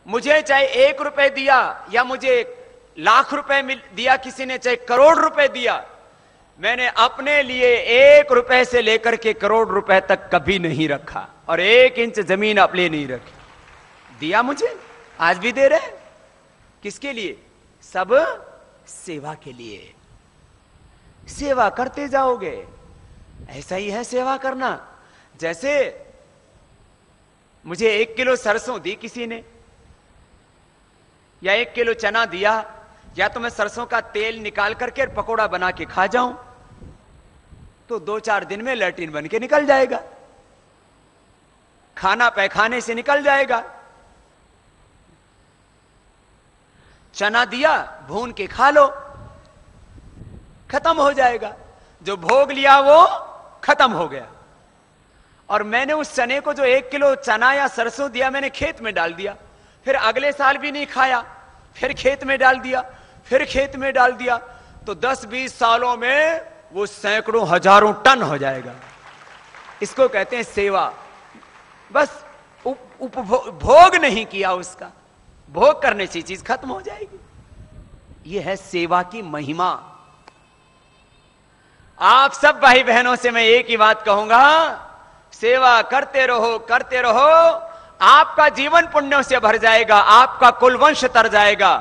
मुझे चाहे 1 रुपए दिया या मुझे लाख रुपए दिया, किसी ने चाहे करोड़ रुपए दिया, मैंने अपने लिए 1 रुपए से लेकर के करोड़ रुपए तक कभी नहीं रखा, और 1 इंच जमीन अपने नहीं रखी। दिया मुझे, आज भी दे रहे। किसके लिए? सब सेवा के लिए। सेवा करते जाओगे, ऐसा ही है सेवा करना। जैसे मुझे 1 किलो सरसों दी किसी ने, या 1 किलो चना दिया, या तो मैं सरसों का तेल निकाल करके पकोड़ा बना के खा जाऊं, तो 2-4 दिन में लैट्रिन बन के निकल जाएगा, खाना पैखाने से निकल जाएगा। चना दिया, भून के खा लो, खत्म हो जाएगा। जो भोग लिया वो खत्म हो गया। और मैंने उस चने को, जो 1 किलो चना या सरसों दिया, मैंने खेत में डाल दिया, फिर अगले साल भी नहीं खाया, फिर खेत में डाल दिया, फिर खेत में डाल दिया, तो 10-20 सालों में वो सैकड़ों हजारों टन हो जाएगा। इसको कहते हैं सेवा। बस उपभोग नहीं किया, उसका भोग करने से चीज खत्म हो जाएगी। यह है सेवा की महिमा। आप सब भाई बहनों से मैं एक ही बात कहूंगा, सेवा करते रहो, करते रहो, आपका जीवन पुण्यों से भर जाएगा, आपका कुलवंश तर जाएगा,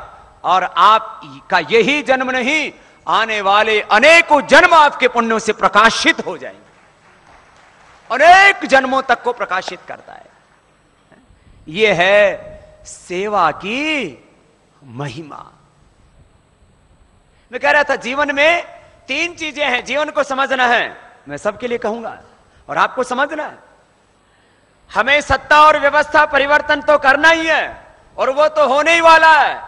और आपका यही जन्म नहीं, आने वाले अनेकों जन्म आपके पुण्यों से प्रकाशित हो जाएंगे। अनेक जन्मों तक को प्रकाशित करता है। यह है सेवा की महिमा। मैं कह रहा था, जीवन में 3 चीजें हैं, जीवन को समझना है। मैं सबके लिए कहूंगा और आपको समझना है। हमें सत्ता और व्यवस्था परिवर्तन तो करना ही है, और वो तो होने ही वाला है।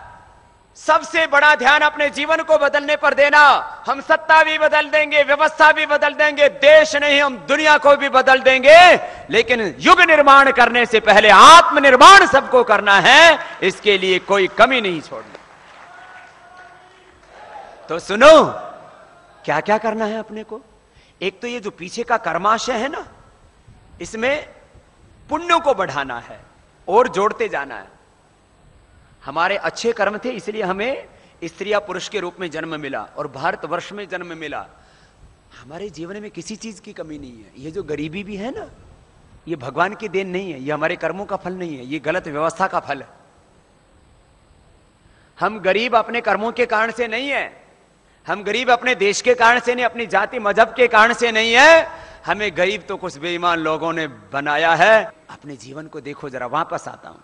सबसे बड़ा ध्यान अपने जीवन को बदलने पर देना। हम सत्ता भी बदल देंगे, व्यवस्था भी बदल देंगे, देश नहीं हम दुनिया को भी बदल देंगे, लेकिन युग निर्माण करने से पहले आत्मनिर्माण सबको करना है। इसके लिए कोई कमी नहीं छोड़नी। तो सुनो, क्या क्या करना है अपने को। एक तो ये जो पीछे का कर्माशय है ना, इसमें पुण्यों को बढ़ाना है और जोड़ते जाना है। हमारे अच्छे कर्म थे, इसलिए हमें स्त्री या पुरुष के रूप में जन्म मिला और भारतवर्ष में जन्म मिला। हमारे जीवन में किसी चीज की कमी नहीं है। ये जो गरीबी भी है ना, ये भगवान की देन नहीं है, ये हमारे कर्मों का फल नहीं है, ये गलत व्यवस्था का फल है। हम गरीब अपने कर्मों के कारण से नहीं है, हम गरीब अपने देश के कारण से नहीं, अपनी जाति मजहब के कारण से नहीं है। हमें गरीब तो कुछ बेईमान लोगों ने बनाया है। अपने जीवन को देखो जरा, वापस आता हूं।